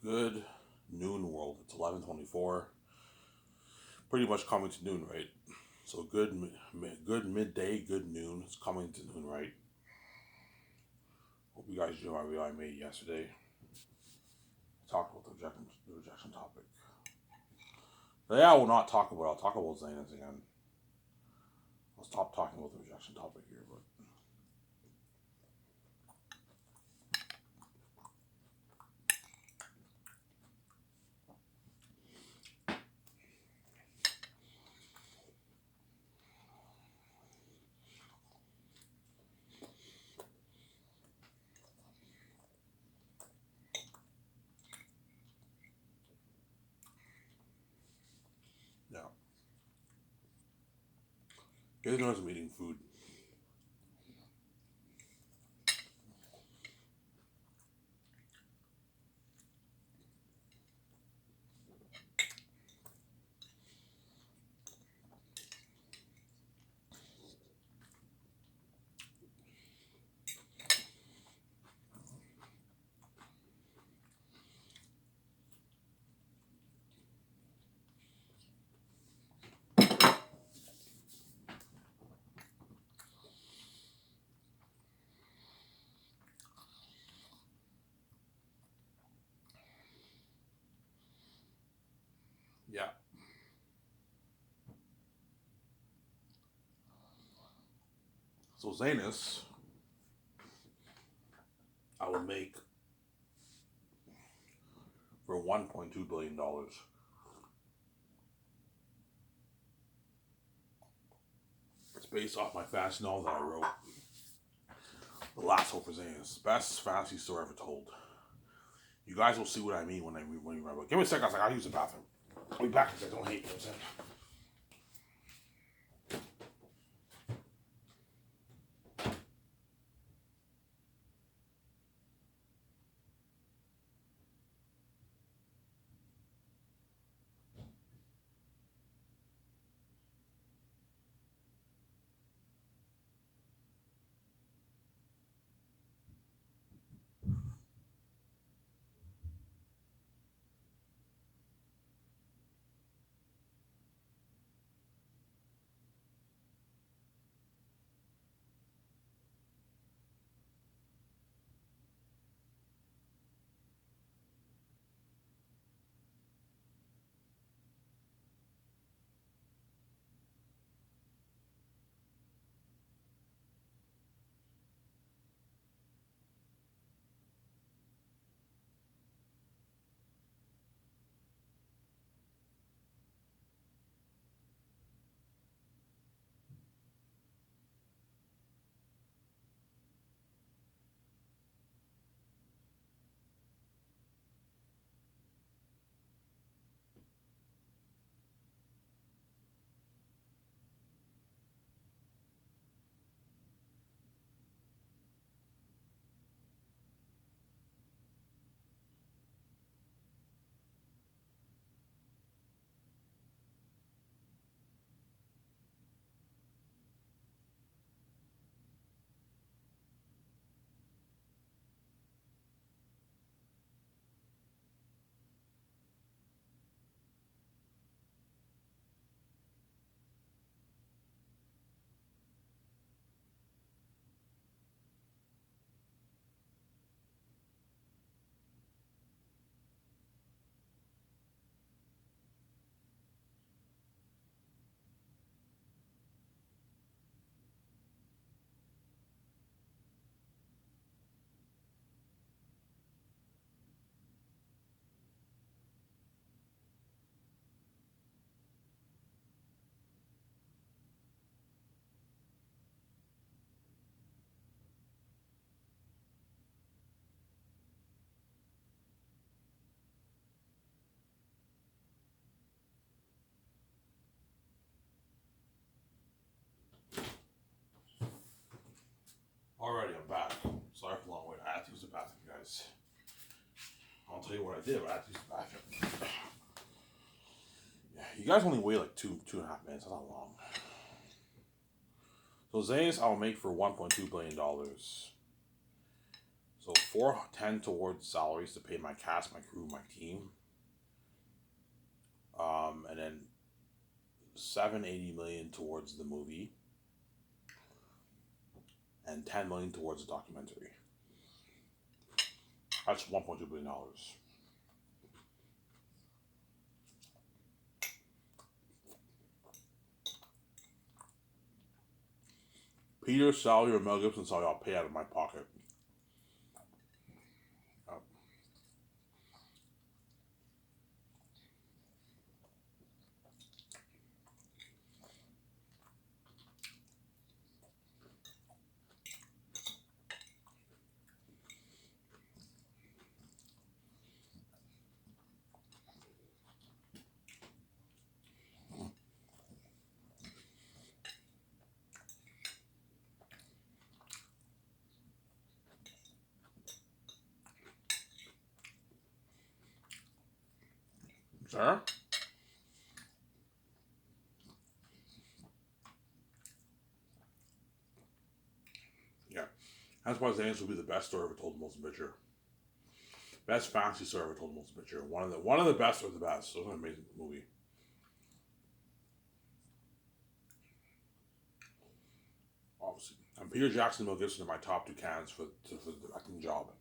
Good noon world. It's 11:24. Pretty much coming to noon, right? So good midday, good noon. It's coming to noon, right? Hope you guys enjoyed my video I made yesterday. Talked about the rejection topic. Today I will not talk about. I'll talk about Zaynus again. I'll stop talking about the rejection topic here, but yeah. You guys know I'm eating food. Yeah. So Zaynus, I will make for $1.2 billion. It's based off my fantasy novel that I wrote. The Last Hope for Zaynus. Best fantasy story ever told. You guys will see what I mean when you read it. Give me a second. I gotta use the bathroom. I'll be back if I don't hate me. You know Alrighty, I'm back. Sorry for the long wait. I had to use the bathroom, guys. I'll tell you what I did, but I had to use the bathroom. Yeah, you guys only wait like two and a half minutes. That's not long. So Zaynus, I'll make for $1.2 billion. So 410 towards salaries to pay my cast, my crew, my team. And then 780 million towards the movie. And 10 million towards the documentary. That's $1.2 billion. Peter's salary or Mel Gibson's salary, I'll pay out of my pocket. Sir? Yeah. That's why Zane's will be the best story ever told in Motion Picture. Best fantasy story ever told in Motion Picture. One of the best or the best. It was an amazing movie. Obviously. And Peter Jackson and Mel Gibson are my top two candidates for the acting job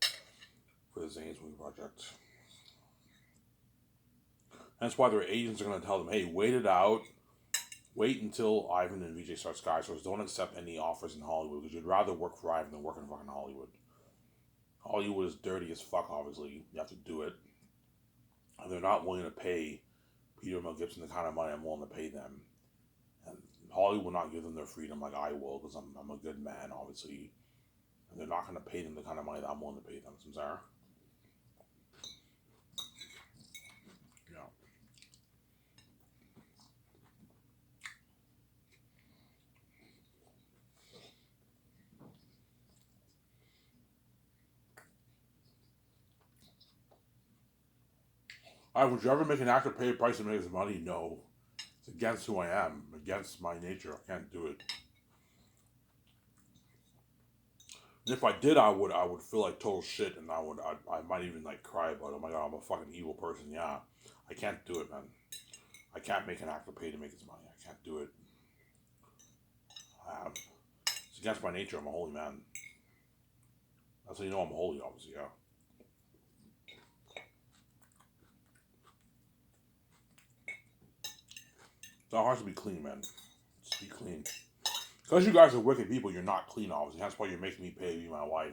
for the Zane's movie project. That's why their agents are going to tell them, hey, wait it out. Wait until Ivan and VJ start Sky Source. Don't accept any offers in Hollywood because you'd rather work for Ivan than work in fucking Hollywood. Hollywood is dirty as fuck, obviously. You have to do it. And they're not willing to pay Peter and Mel Gibson the kind of money I'm willing to pay them. And Hollywood will not give them their freedom like I will because I'm a good man, obviously. And they're not going to pay them the kind of money that I'm willing to pay them. Samsara? Yeah. Would you ever make an actor pay a price to make his money? No. It's against who I am, against my nature. I can't do it. And if I did, I would feel like total shit, and I might even like cry about it. Oh my god, I'm a fucking evil person. Yeah, I can't do it, man. I can't make an actor pay to make his money. I can't do it. It's against my nature. I'm a holy man. That's how you know I'm holy, obviously. Yeah. It's not hard to be clean, man. Just be clean. Because you guys are wicked people, you're not clean, obviously. That's why you're making me pay me my wife,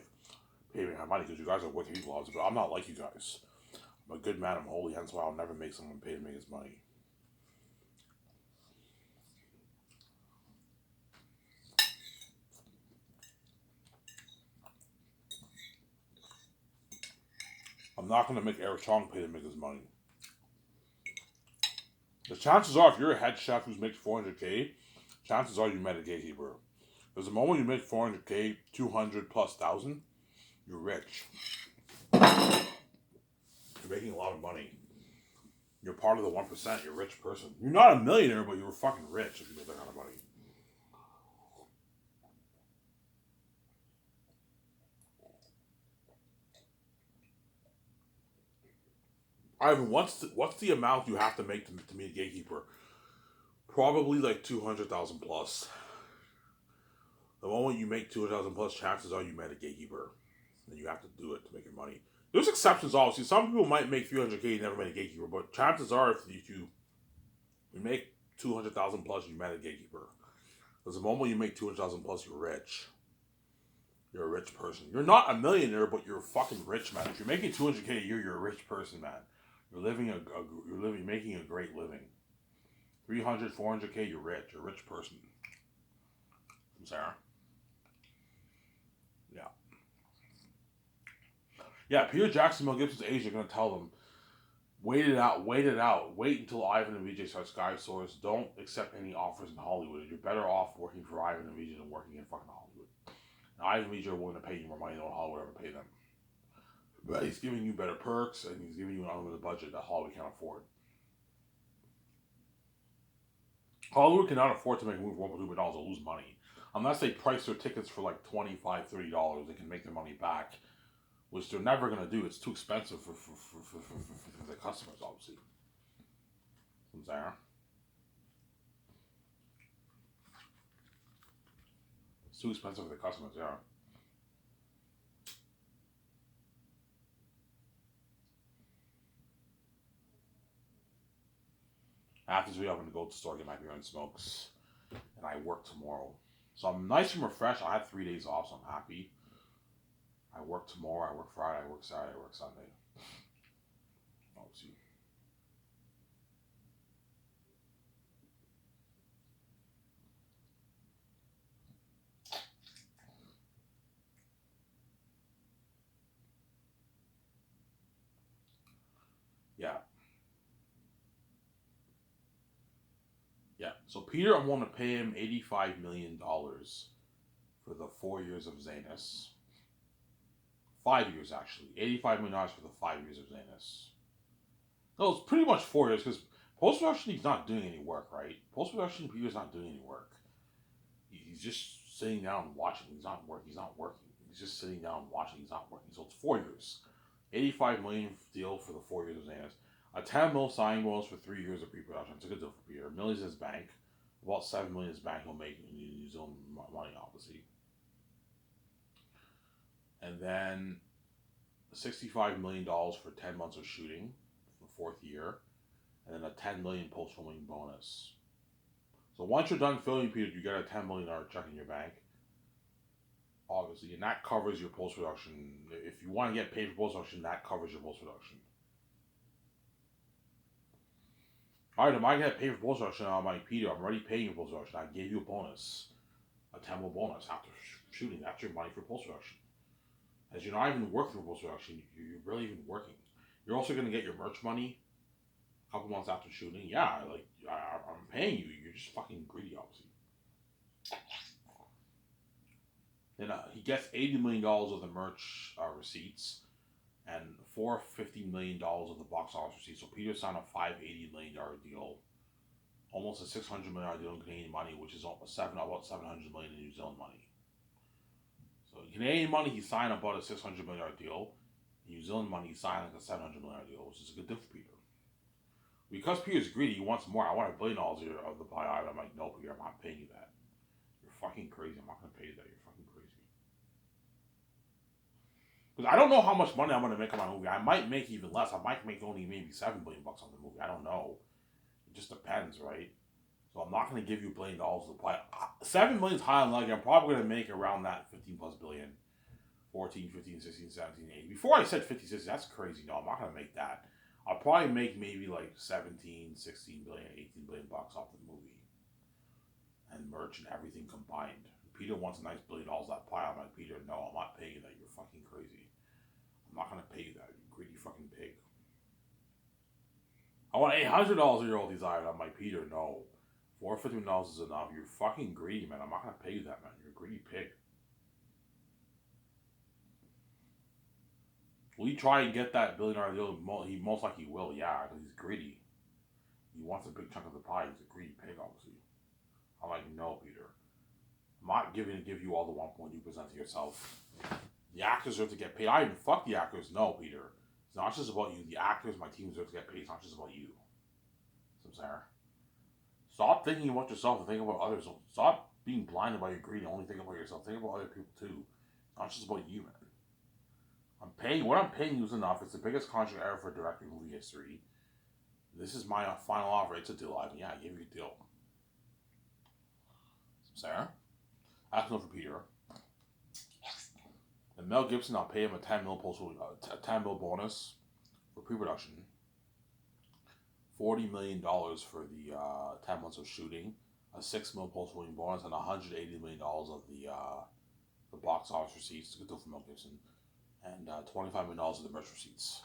pay me my money, because you guys are wicked people, obviously. But I'm not like you guys. I'm a good man, I'm holy, hence why I'll never make someone pay to make his money. I'm not going to make Eric Chong pay to make his money. The chances are, if you're a head chef who's making 400K, chances are you met a gatekeeper. There's a moment you make 400K, 200 plus thousand, you're rich. You're making a lot of money. You're part of the 1%, you're a rich person. You're not a millionaire, but you're fucking rich if you make that kind of money. Ivan, what's the amount you have to make to be a gatekeeper? Probably like 200,000 plus. The moment you make 200,000 plus, chances are you met a gatekeeper, and you have to do it to make your money. There's exceptions, obviously. Some people might make 300K and never met a gatekeeper, but chances are, if you make 200,000 plus, you met a gatekeeper. Because the moment you make 200,000 plus, you're rich. You're a rich person. You're not a millionaire, but you're fucking rich, man. If you're making 200K a year, you're a rich person, man. You're making a great living. 300, 400K, you're rich. You're a rich person. Sarah. Yeah. Yeah, Peter Jackson, Mel Gibson's agent are going to tell them, wait it out. Wait until Ivan and VJ start Sky Source. Don't accept any offers in Hollywood. You're better off working for Ivan and VJ than working in fucking Hollywood. And Ivan and VJ are willing to pay you more money than Hollywood ever pay them. But he's giving you better perks, and he's giving you an unlimited budget that Hollywood can't afford. Hollywood cannot afford to make a movie for $1.2 billion or lose money. Unless they price their tickets for like $25, $30, they can make their money back which they're never gonna do. It's too expensive for the customers, obviously. I'm saying. It's too expensive for the customers, yeah. After this video, I'm gonna go to the store, get my beer and smokes, and I work tomorrow. So I'm nice and refreshed. I had 3 days off, so I'm happy. I work tomorrow, I work Friday, I work Saturday, I work Sunday. Obviously. Yeah. Yeah. So Peter, I'm going to pay him $85 million for the 4 years of Zanus. 5 years, actually. $85 million for the 5 years of Zanus. No, it's pretty much 4 years, because post-production, he's not doing any work, right? Post-production, Peter's not doing any work. He's just sitting down and watching. He's not working. He's just sitting down and watching. He's not working. So it's 4 years. $85 million deal for the 4 years of Zanus. A $10 million signing bonus for 3 years of pre-production. It's a good deal for Peter. $1 million is his bank. About $7 million is bank he'll make in New Zealand money, obviously. And then $65 million for 10 months of shooting for the 4th year. And then a $10 million post-filming bonus. So once you're done filming, Peter, you get a $10 million check in your bank. Obviously, and that covers your post-production. If you want to get paid for post-production, that covers your post-production. Alright, am I going to pay for post-production? I'm like, Peter, I'm already paying you post-production. I gave you a bonus. A $10 million bonus after shooting. That's your money for post-production. As you're not even working for post-production, you're barely even working. You're also going to get your merch money a couple months after shooting. Yeah, like, I'm paying you. You're just fucking greedy, obviously. Then he gets $80 million of the merch receipts and $450 million of the box office receipts. So Peter signed a $580 million deal, almost a $600 million deal in Canadian money, which is about $700 million in New Zealand money. So in Canadian money, he signed about a $600 million deal. In New Zealand money, he signed like a $700 million deal, which is a good deal for Peter. Because Peter's greedy, he wants more. I want $1 billion of the buyout. I'm like, no, Peter, I'm not paying you that. You're fucking crazy. I'm not going to pay you that. You're fucking crazy. Because I don't know how much money I'm going to make on my movie. I might make even less. I might make only maybe $7 billion on the movie. I don't know. It just depends, right? So I'm not going to give you $1 billion to play. $7 million is high on lucky. I'm probably going to make around that 15 plus billion. 14, 15, 16, 17, 18. Before I said 50, 60, that's crazy. No, I'm not going to make that. I'll probably make maybe like 17, 16 billion, 18 billion bucks off the movie. And merch and everything combined. Peter wants a nice $1 billion that pie. I'm like, Peter, no, I'm not paying you that. You're fucking crazy. I'm not going to pay you that, you greedy fucking pig. I want $800 a year all these items. I'm like, Peter, no. $450 is enough. You're fucking greedy, man. I'm not going to pay you that, man. You're a greedy pig. Will he try and get that $1 billion deal? He most likely will, yeah, because he's greedy. He wants a big chunk of the pie. He's a greedy pig, obviously. I'm like, no, Peter. I'm not give you all the 1.2% to yourself. The actors deserve to get paid. I even fuck the actors. No, Peter. It's not just about you. The actors, my team deserve to get paid. It's not just about you. I'm saying. Stop thinking about yourself and think about others. Stop being blinded by your greed and only think about yourself. Think about other people too. It's not just about you, man. What I'm paying you is enough. It's the biggest contract ever for directing movie history. This is my final offer. It's a deal. I gave you a deal. Sarah? That's enough for Peter. And Mel Gibson, I'll pay him a $10 million bonus for pre-production. $40 million for the 10 months of shooting. A $6 million post-filming bonus and $180 million of the box office receipts. Good deal for Mel Gibson. And $25 million of the merch receipts.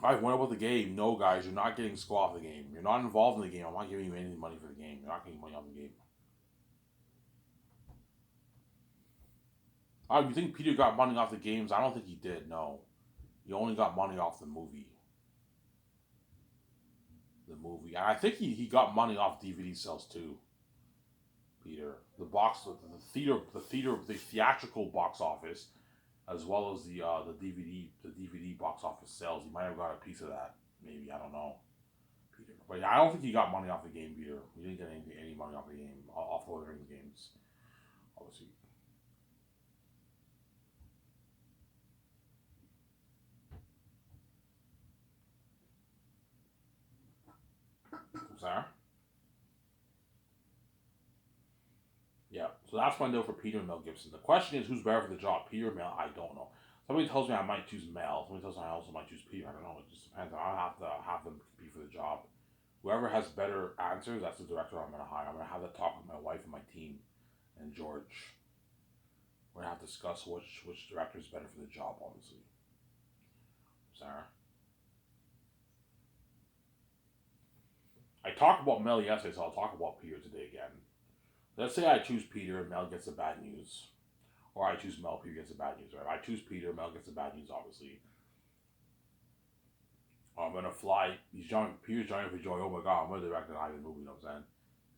Alright, what about the game? No, guys, you're not getting score off the game. You're not involved in the game. I'm not giving you any money for the game. You're not getting money off the game. Alright, you think Peter got money off the games? I don't think he did, no. He only got money off the movie. And I think he got money off DVD sales too. Peter. The theatrical box office as well as the DVD box office sales. He might have got a piece of that. Maybe, I don't know, Peter. But I don't think he got money off the game, Peter. He didn't get any money off the game, off the Lord of the Rings games, obviously. Sorry. Yeah, so that's my note for Peter and Mel Gibson. The question is, who's better for the job, Peter or Mel? I don't know. Somebody tells me I might choose Mel. Somebody tells me I also might choose Peter. I don't know. It just depends. I'll have to have them compete for the job. Whoever has better answers, that's the director I'm going to hire. I'm going to have that talk with my wife and my team and George. We're going to have to discuss which director is better for the job, obviously. Sarah? I talked about Mel yesterday, so I'll talk about Peter today again. Let's say I choose Peter and Mel gets the bad news. Or I choose Mel, Peter gets the bad news. Right? I choose Peter, Mel gets the bad news, obviously. I'm gonna fly. Peter's joining for joy. Oh my god, I'm gonna direct an Ivan movie. You know what I'm saying?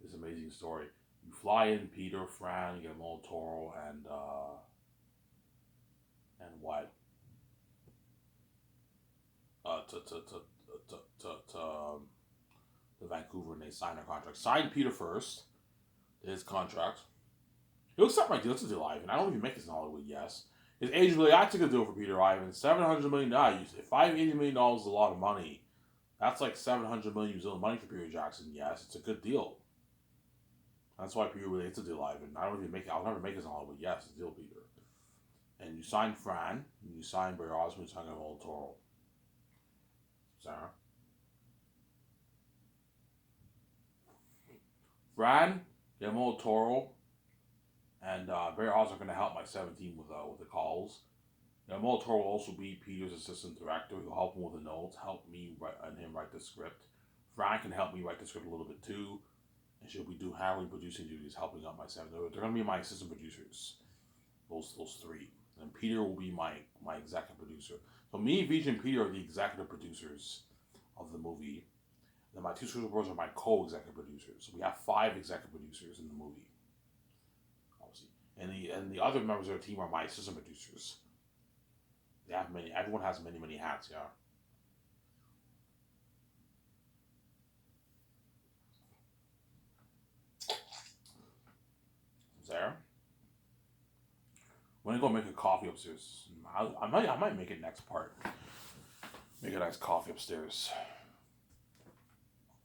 This amazing story. You fly in Peter, Fran, Guillermo del Toro, and what? To Vancouver, and they sign their contract. Sign Peter first. His contract. He'll accept my deal to do Ivan. I don't even make this in Hollywood. Yes. His agent really, I took a deal for Peter Ivan. $700 million. If $580 million is a lot of money, that's like 700 million New Zealand money for Peter Jackson. Yes, it's a good deal. That's why Peter really hates a deal, Ivan. I don't even make it. I'll never make this in Hollywood. Yes, it's a deal, Peter. And you sign Fran, and you sign Barry Osmond, you sign Guillermo del Toro. Sarah? Fran, Guillermo del Toro, and Barry Osmond are going to help my 17 with the calls. Guillermo del Toro will also be Peter's assistant director. He'll help him with the notes, help me and him write the script. Fran can help me write the script a little bit too. And she'll be handling producing duties, helping out my 7. They're going to be my assistant producers. Those 3. And Peter will be my executive producer. So me, Vijay, and Peter are the executive producers of the movie. And my 2 super brothers are my co-executive producers. So we have 5 executive producers in the movie. Obviously. And the other members of the team are my assistant producers. They have many. Everyone has many hats. Yeah. Sarah, I'm gonna go make a coffee upstairs. I might make it next part. Make a nice coffee upstairs.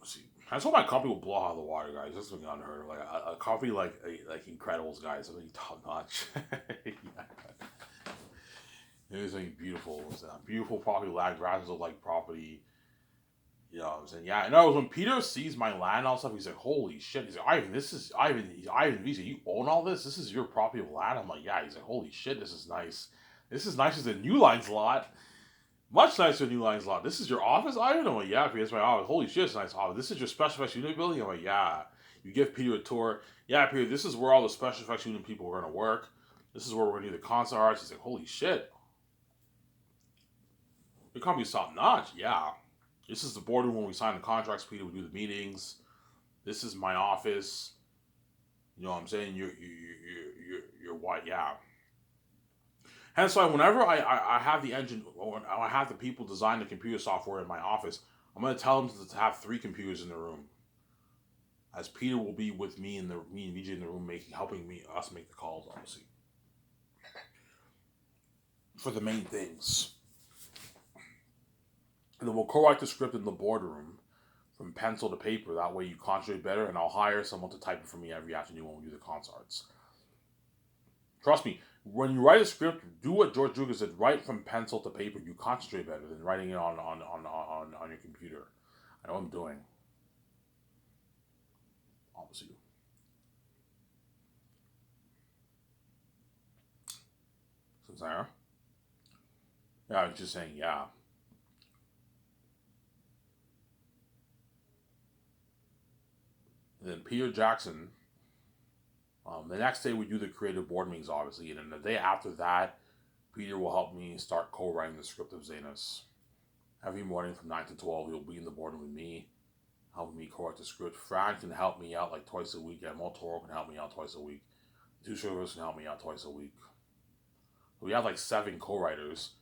Let's see. I just hope my coffee will blow out of the water, guys. That's something unheard of. Like a coffee like Incredibles, guys. Something top notch. Yeah. It is something beautiful. It's a beautiful property, land grasses of like property. You know what I'm saying? Yeah, and I was when Peter sees my land and all stuff, he's like, holy shit. He's like, Ivan, this is Ivan, Visa, you own all this? This is your property of land? I'm like, yeah. He's like, holy shit, this is nice. This is nicer than New Line's lot. Much nicer than New Line's lot. This is your office, Ivan? I'm like, yeah, Peter, it's my office. Holy shit, it's a nice office. This is your special effects unit building? I'm like, yeah. You give Peter a tour. Yeah, Peter, this is where all the special effects unit people are going to work. This is where we're going to do the concert arts. He's like, holy shit. Your company's top notch. Yeah. This is the boardroom when we sign the contracts, Peter. We do the meetings. This is my office. You know what I'm saying? You're white, yeah. Hence why whenever I have the engine or I have the people design the computer software in my office, I'm gonna tell them to have 3 computers in the room. As Peter will be with me and VJ in the room helping us make the calls, obviously. For the main things. And then we'll co-write the script in the boardroom from pencil to paper. That way you concentrate better, and I'll hire someone to type it for me every afternoon when we do the concerts. Trust me, when you write a script, do what George Lucas said. Write from pencil to paper. You concentrate better than writing it on your computer. I know what I'm doing. Obviously. So Sarah? Yeah, I was just saying, yeah. And then Peter Jackson. The next day we do the creative board meetings, obviously, and then the day after that, Peter will help me start co-writing the script of Zanus. Every morning from 9 to 12, he'll be in the boardroom with me, helping me co-write the script. Fran can help me out like twice a week, and Motoro can help me out twice a week. The 2 servers can help me out twice a week. We have like 7 co-writers,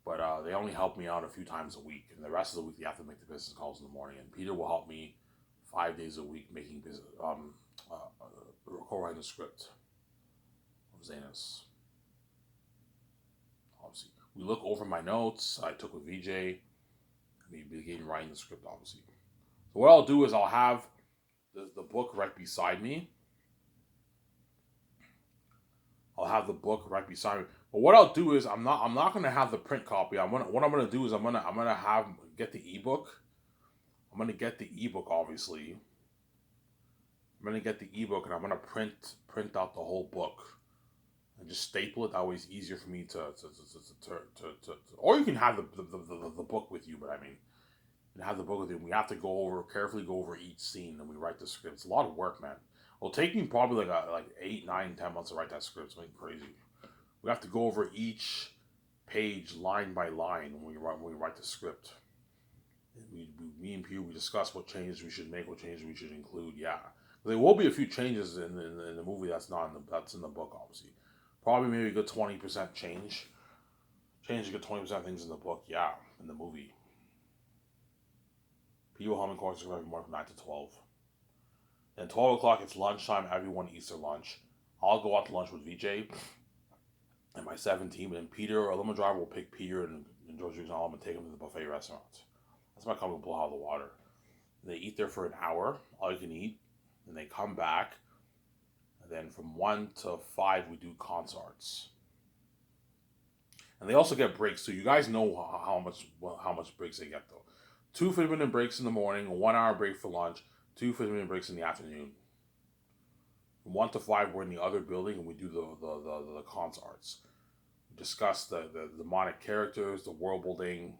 but they only help me out a few times a week, and the rest of the week they have to make the business calls in the morning. And Peter will help me 5 days a week making business, co-writing the script of Zanus. Obviously, we look over my notes I took with VJ. We begin writing the script, obviously. So what I'll do is I'll have the book right beside me. I'll have the book right beside me. But what I'll do is I'm not gonna have the print copy. What I'm gonna do is I'm gonna get the ebook. I'm gonna get the ebook, obviously. I'm gonna get the ebook and I'm gonna print out the whole book and just staple it. That way it's easier for me to or you can have the book with you, but I mean, and have the book with you. We have to carefully go over each scene, and we write the script. It's a lot of work, man. It'll take me probably like 8, 9, 10 months to write that script. It's like crazy. We have to go over each page line by line when we write the script. Me and Peter, we discuss what changes we should make, what changes we should include. Yeah, there will be a few changes in the movie that's in the book, obviously. Probably maybe a good 20% change. Change a good 20% of things in the book. Yeah, in the movie. Peter will help me course every morning from 9 to 12. Then 12 o'clock, it's lunchtime. Everyone eats their lunch. I'll go out to lunch with VJ and my 7 team. And Peter, a limo driver, will pick Peter and George and all and take them to the buffet restaurants. That's my company will blow out of the water. And they eat there for an hour, all you can eat. And they come back. And then from 1 to 5, we do concerts. And they also get breaks, so you guys know how much breaks they get, though. 2 50-minute breaks in the morning, a 1 hour break for lunch, 2 50-minute breaks in the afternoon. From 1 to 5, we're in the other building and we do the concerts. We discuss the demonic characters, the world building,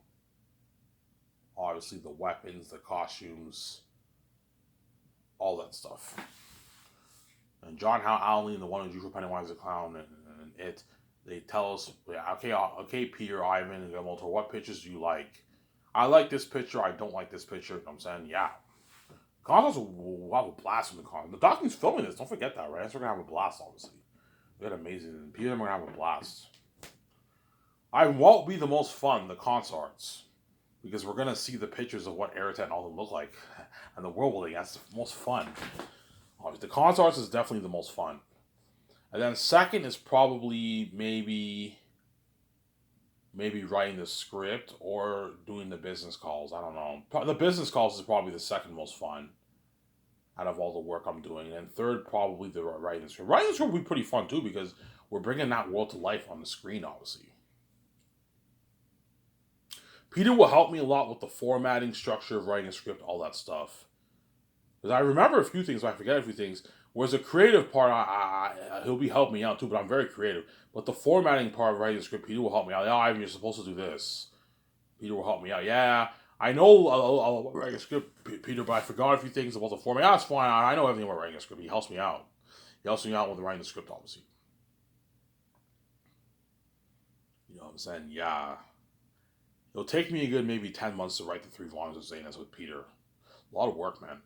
obviously the weapons, the costumes, all that stuff. And John Howe Allen, the one who drew for Pennywise the Clown, and it, they tell us, okay, Peter, Ivan, and Guillermo, what pictures do you like? I like this picture, I don't like this picture. I'm saying, yeah. Concerts will have a blast from the concert. The Doc's filming this, don't forget that, right? So we're going to have a blast, obviously. We had amazing. And Peter and we're going to have a blast. I won't be the most fun, the concerts. Because we're going to see the pictures of what Aratet and all them look like. And the world building, that's the most fun. Obviously, the concerts is definitely the most fun. And then second is probably maybe writing the script or doing the business calls. I don't know. The business calls is probably the second most fun out of all the work I'm doing. And then third, probably the writing the script. Writing the script will be pretty fun too because we're bringing that world to life on the screen, obviously. Peter will help me a lot with the formatting, structure of writing a script, all that stuff. Because I remember a few things, but I forget a few things. Whereas the creative part, he'll be helping me out too, but I'm very creative. But the formatting part of writing the script, Peter will help me out. Yeah, Ivan, you're supposed to do this. Peter will help me out. Yeah, I know I'll write a script, Peter, but I forgot a few things about the format. That's fine. I know everything about writing a script. He helps me out. He helps me out with writing the script, obviously. You know what I'm saying? Yeah. It'll take me a good maybe 10 months to write the 3 volumes of Zanus with Peter. A lot of work, man.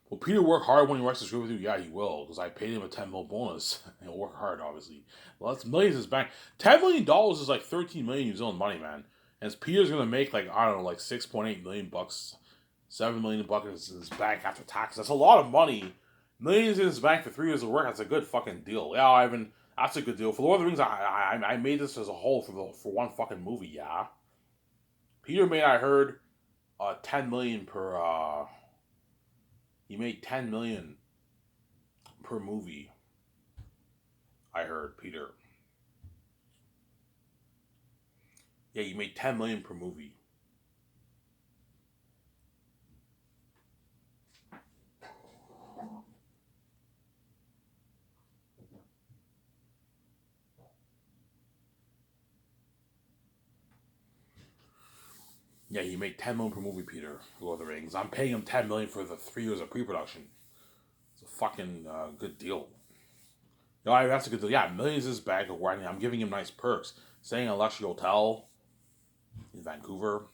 Will Peter work hard when he writes the script with you? Yeah, he will, because I paid him a $10 million bonus. He'll work hard, obviously. Well, that's millions in his bank. $10 million is like 13 million New Zealand money, man. And Peter's gonna make like, I don't know, like 6.8 million bucks, 7 million bucks in his bank after taxes. That's a lot of money. Millions in his bank for 3 years of work. That's a good fucking deal. Yeah, Ivan, that's a good deal. For Lord of the Rings, I made this as a whole for one fucking movie. Yeah. Peter made, I heard, 10 million per. He made 10 million per movie. I heard, Peter. Yeah, he made 10 million per movie. Yeah, he made 10 million per movie, Peter, Lord of the Rings. I'm paying him 10 million for the 3 years of pre-production. It's a fucking good deal. No, that's a good deal. Yeah, millions in his bag of writing. I'm giving him nice perks. Staying in a luxury hotel in Vancouver.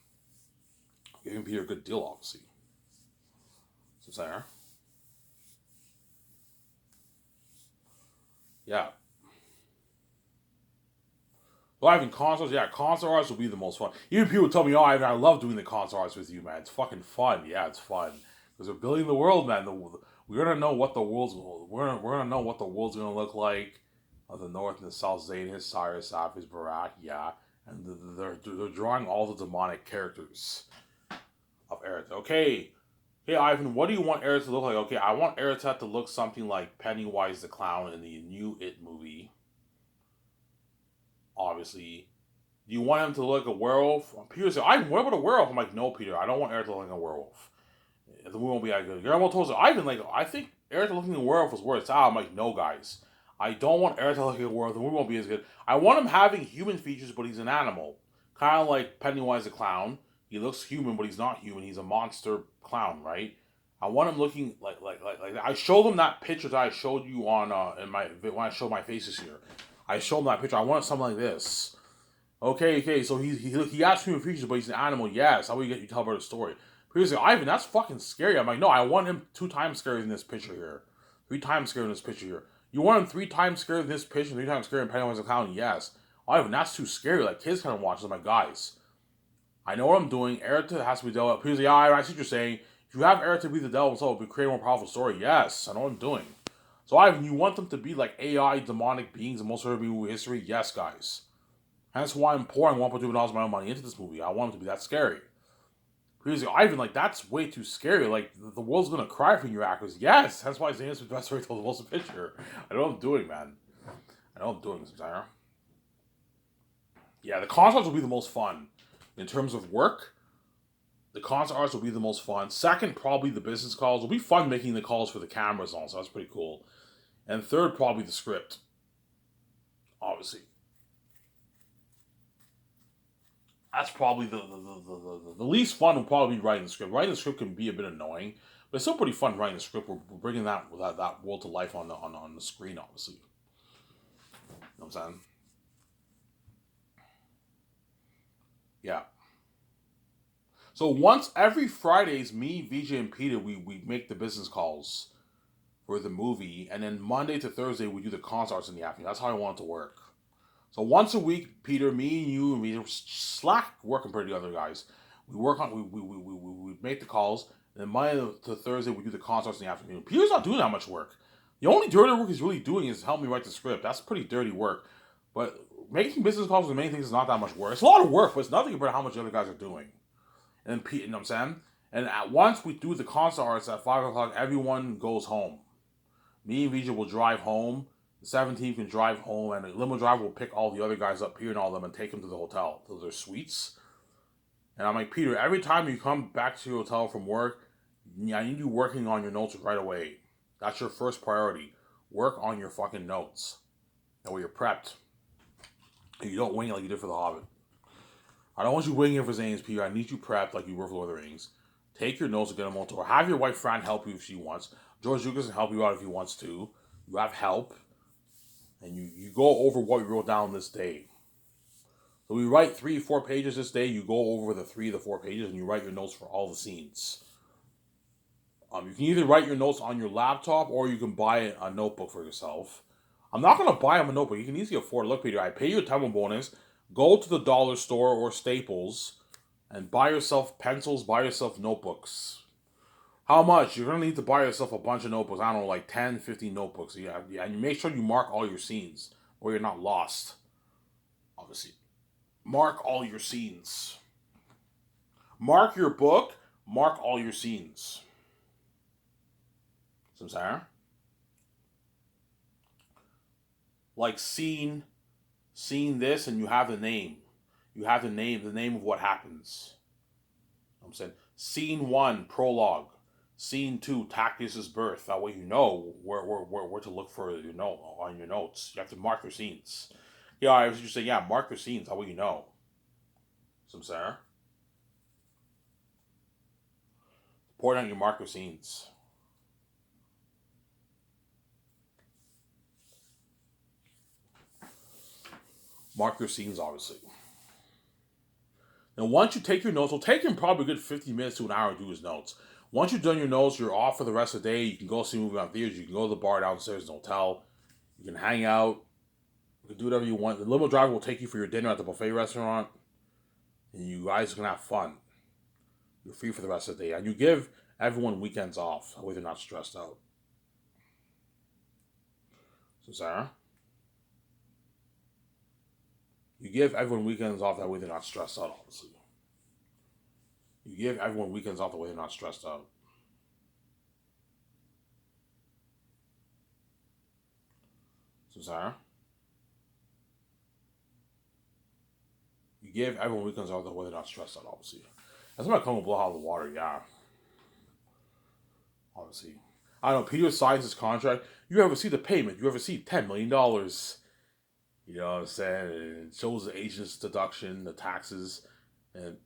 Giving Peter a good deal, obviously. So there. Yeah. Ivan, concert arts, yeah, concert arts will be the most fun. Even people tell me, oh, Ivan, I love doing the concert arts with you, man. It's fucking fun. Yeah, it's fun. Because we're building the world, man. We're gonna know what the world's we're gonna know what the world's gonna look like. The North and the South, Zanus, Cyrus, Apis, Barak, yeah. And they're drawing all the demonic characters of Eretz. Okay. Hey Ivan, what do you want Eretz to look like? Okay, I want Eretz to look something like Pennywise the Clown in the new It movie. Obviously. Do you want him to look like a werewolf? Peter said, Ivan, what about a werewolf? I'm like, no, Peter, I don't want Eric to look like a werewolf. The movie won't be that good. Guillermo told us, Ivan, like, I think Eric looking like a werewolf was where it's at. I'm like, no, guys. I don't want Eric to look like a werewolf. The movie won't be as good. I want him having human features, but he's an animal. Kind of like Pennywise the Clown. He looks human, but he's not human. He's a monster clown, right? I want him looking like I showed him that picture that I showed you on in my when I showed my faces here. I showed him that picture. I want something like this. Okay, so he has human features, but he's an animal. Yes, how will you tell about a story? He's like, Ivan, that's fucking scary. I'm like, no, I want him 2 times scarier than this picture here. 3 times scarier than this picture here. You want him 3 times scarier than this picture, 3 times scarier than Pennywise the Clown? Yes. Ivan, that's too scary. Like, kids kind of watch. I'm like, guys, I know what I'm doing. Erita has to be dealt with. He's like, yeah, I see what you're saying. If you have Erita be the devil himself, it would create a more powerful story. Yes, I know what I'm doing. So, Ivan, you want them to be like AI demonic beings in most horror movie history? Yes, guys. That's why I'm pouring $1.2 million of my own money into this movie. I want it to be that scary. He's like, Ivan, like, that's way too scary. Like, the world's gonna cry for your actors. Yes, that's why Zanus was best story told the most picture. I know what I'm doing, man. I know what I'm doing, Zara. Yeah, the concerts will be the most fun. In terms of work, the concert arts will be the most fun. Second, probably the business calls. It'll be fun making the calls for the cameras also. That's pretty cool. And third, probably the script. Obviously. That's probably the least fun will probably be writing the script. Writing the script can be a bit annoying, but it's still pretty fun writing the script. We're bringing that world to life on the screen, obviously. You know what I'm saying? Yeah. So once every Fridays, me, VJ, and Peter, we make the business calls for the movie, and then Monday to Thursday we do the concerts in the afternoon. That's how I want it to work. So once a week, Peter, me, and you, and we slack work compared to the other guys. We work on we make the calls, and then Monday to Thursday we do the concerts in the afternoon. Peter's not doing that much work. The only dirty work he's really doing is help me write the script. That's pretty dirty work. But making business calls with many things is not that much work. It's a lot of work, but it's nothing compared to how much the other guys are doing. And then Pete, you know what I'm saying? And at once we do the concert arts at 5 o'clock, everyone goes home. Me and Vijay will drive home. The 17th can drive home, and the limo driver will pick all the other guys up here and all of them and take them to the hotel, to their suites. And I'm like, Peter, every time you come back to your hotel from work, I need you working on your notes right away. That's your first priority. Work on your fucking notes. That way you're prepped. And you don't wing it like you did for The Hobbit. I don't want you winging it for Zane's, Peter. I need you prepped like you were for Lord of the Rings. Take your notes and get them on tour. Have your wife Fran help you if she wants. George Lucas can help you out if he wants to. You have help. And you go over what we wrote down this day. So we write 3 or 4 pages this day. You go over the 3 to 4 pages and you write your notes for all the scenes. You can either write your notes on your laptop or you can buy a notebook for yourself. I'm not going to buy him a notebook. You can easily afford it. Look, Peter, I pay you a time bonus. Go to the dollar store or Staples and buy yourself pencils, buy yourself notebooks. How much? You're going to need to buy yourself a bunch of notebooks. I don't know, like 10, 15 notebooks. Yeah, and you make sure you mark all your scenes or you're not lost. Obviously. Mark all your scenes. Mark your book. Mark all your scenes. See what I'm saying? Like scene this, and you have the name. You have the name of what happens. You know what I'm saying? Scene 1, prologue. Scene 2, Tactius' birth. That way you know where to look for your note on your notes. You have to mark your scenes. Yeah, I was just saying, yeah, mark your scenes. That way you know. See what I'm saying? Important that you mark your scenes. Mark your scenes, obviously. And once you take your notes, it'll take him probably a good 50 minutes to an hour to do his notes. Once you've done your notes, you're off for the rest of the day. You can go see a movie on theaters. You can go to the bar downstairs in the hotel. You can hang out. You can do whatever you want. The limo driver will take you for your dinner at the buffet restaurant, and you guys can have fun. You're free for the rest of the day, and you give everyone weekends off, that way they're not stressed out. So Sarah, you give everyone weekends off, that way they're not stressed out. Obviously, you give everyone weekends off, the way they're not stressed out. So Sarah, you give everyone weekends off, the way they're not stressed out. Obviously, that's when I come and blow out the water. Yeah, obviously. I don't know. Peter signs his contract. You ever see the payment? You ever see $10 million? You know what I'm saying? And it shows the agent's deduction, the taxes, and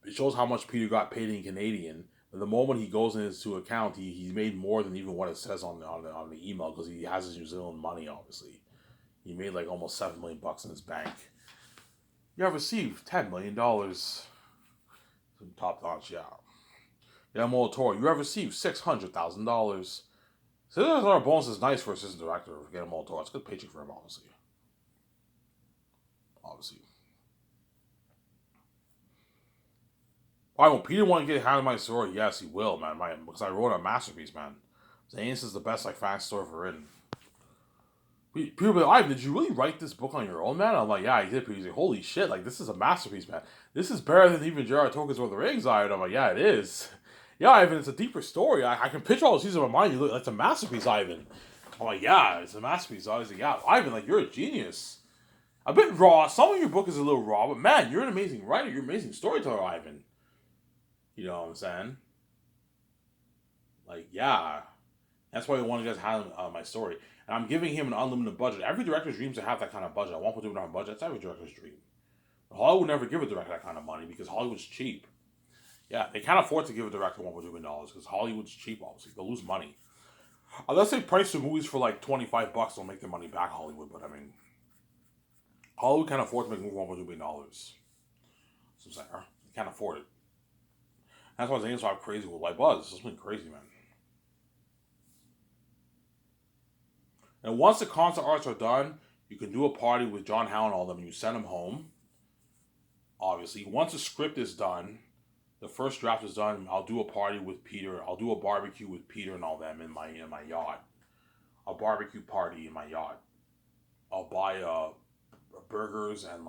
it shows how much Peter got paid in Canadian. But the moment he goes into account, he made more than even what it says on the email, because he has his New Zealand money. Obviously, he made like almost $7 million in his bank. You ever received $10 million? Some top notch, yeah. Guillermo del Toro, you ever received $600,000? So this our bonus is nice for assistant director of Guillermo del Toro. It's a good paycheck for him, obviously. Obviously. Why will Peter want to get Hand of My Sword? Yes, he will, man. Because I wrote a masterpiece, man. Zane's is the best like fan story ever written. People be like, Ivan, did you really write this book on your own, man? I'm like, yeah, I did. He's like, holy shit, like this is a masterpiece, man. This is better than even J.R.R. Tolkien's Lord of the Rings, Ivan. I'm like, yeah, it is. Yeah, Ivan, it's a deeper story. I can picture all the seasons in my mind. You look, it's a masterpiece, Ivan. I'm like, yeah, it's a masterpiece. I was like, yeah, Ivan, like you're a genius. A bit raw. Some of your book is a little raw, but man, you're an amazing writer. You're an amazing storyteller, Ivan. You know what I'm saying? Like, yeah. That's why I want to guys have my story. And I'm giving him an unlimited budget. Every director's dreams to have that kind of budget. I want to do it on a budget. That's every director's dream. But Hollywood would never give a director that kind of money because Hollywood's cheap. Yeah, they can't afford to give a director $1.2 million because Hollywood's cheap, obviously. They'll lose money. Unless they price their movies for like $25, they'll make their money back, Hollywood. But I mean, Hollywood can't afford to make a movie $1.2 million. So I'm saying, they can't afford it. That's why Zane's so crazy with Light Buzz. It's been crazy, man. And once the concept arts are done, you can do a party with John Howe and all of them, and you send them home. Obviously, once the script is done, the first draft is done. I'll do a party with Peter. I'll do a barbecue with Peter and all them in my yacht. A barbecue party in my yacht. I'll buy burgers and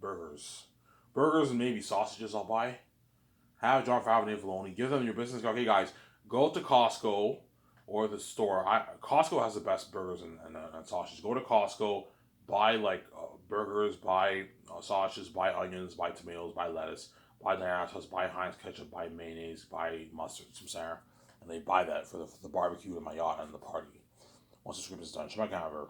burgers and maybe sausages. I'll buy. Have John Favreau and Dave Filoni. Give them your business. Okay, guys, go to Costco or the store. Costco has the best burgers and sausages. Go to Costco, buy burgers, buy sausages, buy onions, buy tomatoes, buy lettuce, buy Diana sauce, buy Heinz ketchup, buy mayonnaise, buy mustard, some sour, and they buy that for the barbecue in my yacht and the party. Once the script is done, Shemai Canver.